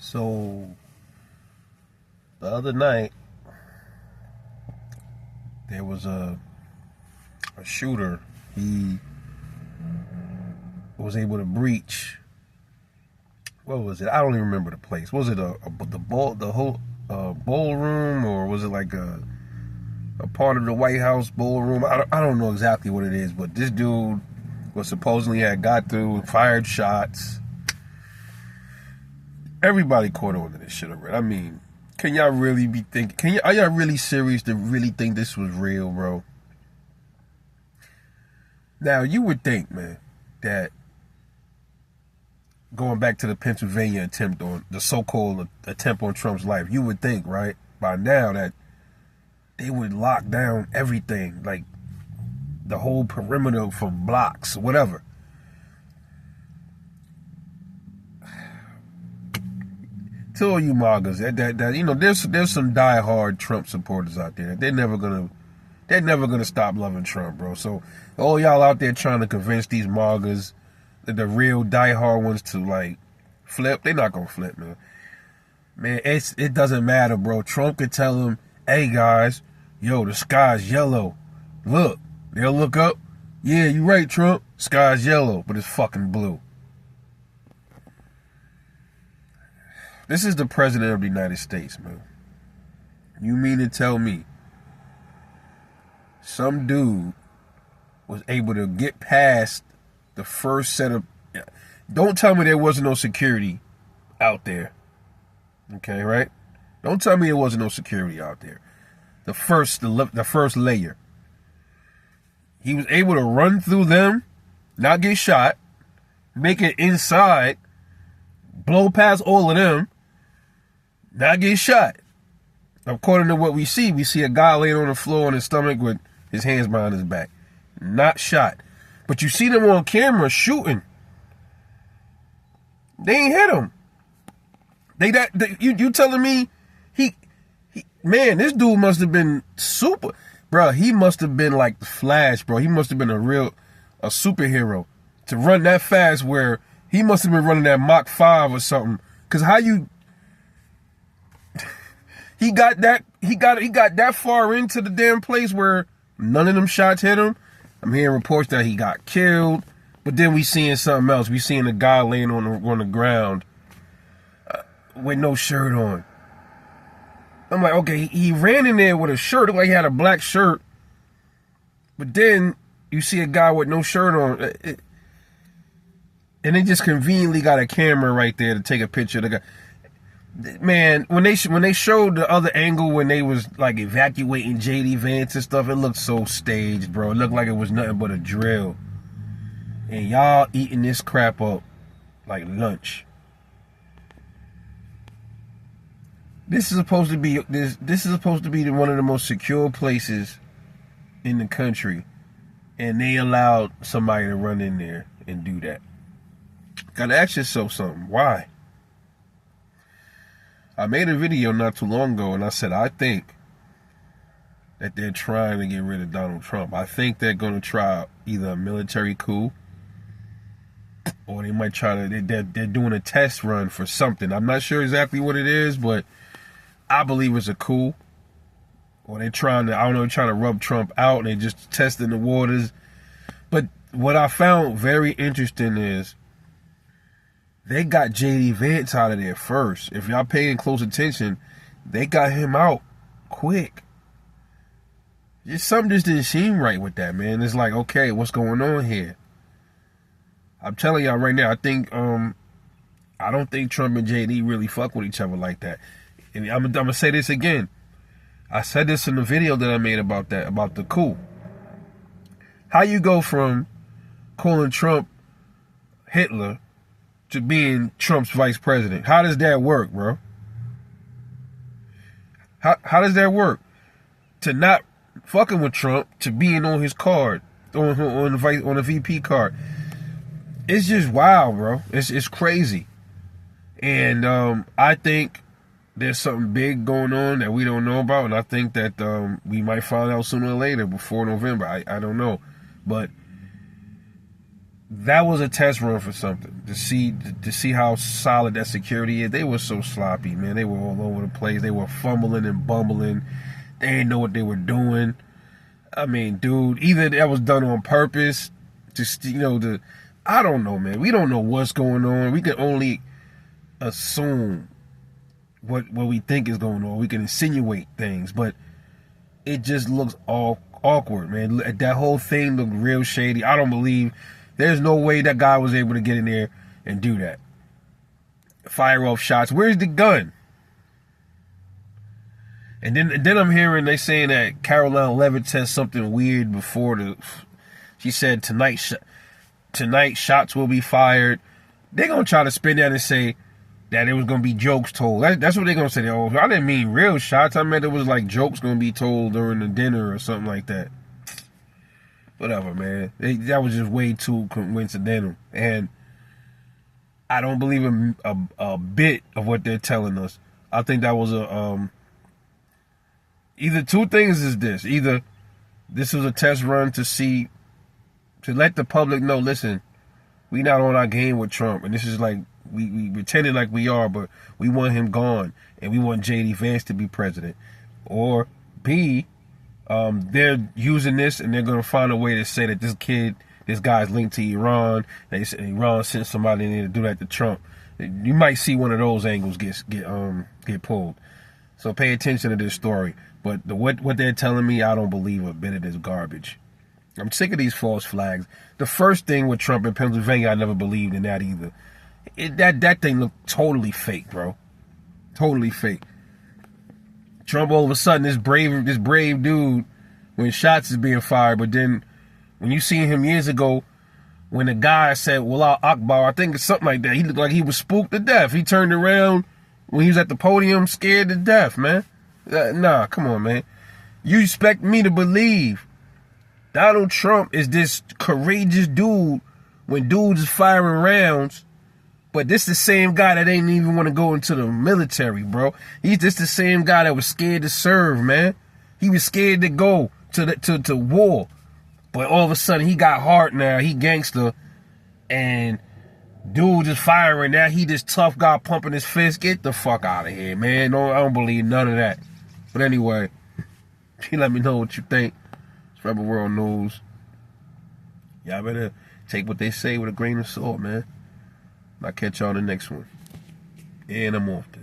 So the other night there was a shooter. He was able to breach. What was it? I don't even remember the place. Was it the whole ballroom, or was it like a part of the White House ballroom? I don't know exactly what it is, but this dude was supposedly had got through and fired shots. Everybody caught on to this shit already. I mean, can y'all really be thinking? Are y'all really serious to really think this was real, bro? Now, you would think, man, that going back to the Pennsylvania attempt on the so-called attempt on Trump's life, you would think, right, by now that they would lock down everything, like the whole perimeter for blocks, whatever. To all you MAGAs, that you know, there's some diehard Trump supporters out there. They're never gonna stop loving Trump, bro. So all y'all out there trying to convince these MAGAs, the real diehard ones, to like flip, they're not gonna flip, man. Man, it doesn't matter, bro. Trump could tell them, "Hey guys, yo, the sky's yellow. Look." They'll look up. "Yeah, you're right, Trump. Sky's yellow, but it's fucking blue." This is the president of the United States, man. You mean to tell me some dude was able to get past the first set of... Don't tell me there wasn't no security out there. Okay, right? Don't tell me there wasn't no security out there. The first layer. He was able to run through them, not get shot, make it inside, blow past all of them, not get shot. According to what we see a guy laying on the floor on his stomach with his hands behind his back. Not shot. But you see them on camera shooting. They ain't hit him. You telling me man, this dude must have been super. Bro, he must have been like the Flash, bro. He must have been a superhero to run that fast, where he must have been running that Mach 5 or something. Cause he got that far into the damn place where none of them shots hit him. I'm hearing reports that he got killed, but then we seeing something else. We seeing a guy laying on the ground with no shirt on. I'm like, okay, he ran in there with a shirt. Looked like he had a black shirt. But then you see a guy with no shirt on. And they just conveniently got a camera right there to take a picture of the guy. Man, when they showed the other angle when they was like evacuating JD Vance and stuff, it looked so staged, bro. It looked like it was nothing but a drill. And y'all eating this crap up like lunch. This is supposed to be one of the most secure places in the country, and they allowed somebody to run in there and do that. Gotta ask yourself something. Why? I made a video not too long ago, and I said I think that they're trying to get rid of Donald Trump. I think they're going to try either a military coup, or they might try to. They're doing a test run for something. I'm not sure exactly what it is, but I believe it's a coup. Or they're trying to rub Trump out, and they're just testing the waters. But what I found very interesting is they got JD Vance out of there first. If y'all paying close attention, they got him out quick. Something just didn't seem right with that, man. It's like, okay, what's going on here? I'm telling y'all right now, I don't think Trump and JD really fuck with each other like that. And I'm gonna say this again. I said this in the video that I made about the coup. How you go from calling Trump Hitler to being Trump's vice president? How does that work, bro? How does that work? To not fucking with Trump, to being on his card, on the VP card. It's just wild, bro. It's crazy. And I think there's something big going on that we don't know about, and I think that we might find out sooner or later, before November. I don't know. But that was a test run for something. To see how solid that security is. They were so sloppy, man. They were all over the place. They were fumbling and bumbling. They didn't know what they were doing. I mean, dude, either that was done on purpose, I don't know, man. We don't know what's going on. We can only assume what we think is going on. We can insinuate things, but it just looks all awkward, man. That whole thing looked real shady. I don't believe there's no way that guy was able to get in there and do that. Fire off shots. Where's the gun? And then I'm hearing they saying that Caroline Levitt said something weird before she said tonight shots will be fired. They're gonna try to spin that and say that it was gonna be jokes told. That's what they're gonna say. Oh, I didn't mean real shots. I meant it was like jokes gonna be told during the dinner or something like that. Whatever, man. That was just way too coincidental, and I don't believe a bit of what they're telling us. I think that was either two things is this. Either this was a test run to let the public know, listen, we not on our game with Trump. And this is like, we pretended like we are, but we want him gone. And we want JD Vance to be president. Or B, they're using this and they're going to find a way to say that this guy's linked to Iran. They said Iran sent somebody in there to do that to Trump. You might see one of those angles get pulled. So pay attention to this story. But what they're telling me, I don't believe a bit of this garbage. I'm sick of these false flags. The first thing with Trump in Pennsylvania, I never believed in that either. That thing looked totally fake, bro. Totally fake. Trump all of a sudden, this brave dude, when shots is being fired, but then when you seen him years ago, when the guy said, "Wallah Akbar," I think it's something like that. He looked like he was spooked to death. He turned around when he was at the podium, scared to death, man. Nah, come on, man. You expect me to believe Donald Trump is this courageous dude when dudes is firing rounds, but this the same guy that ain't even want to go into the military, bro. He's just the same guy that was scared to serve, man. He was scared to go to war. But all of a sudden, he got heart now. He gangster. And dude just firing now. He this tough guy pumping his fist. Get the fuck out of here, man. No, I don't believe none of that. But anyway, you let me know what you think. It's RebelWorld News. Y'all better take what they say with a grain of salt, man. I'll catch y'all in the next one. And I'm off this.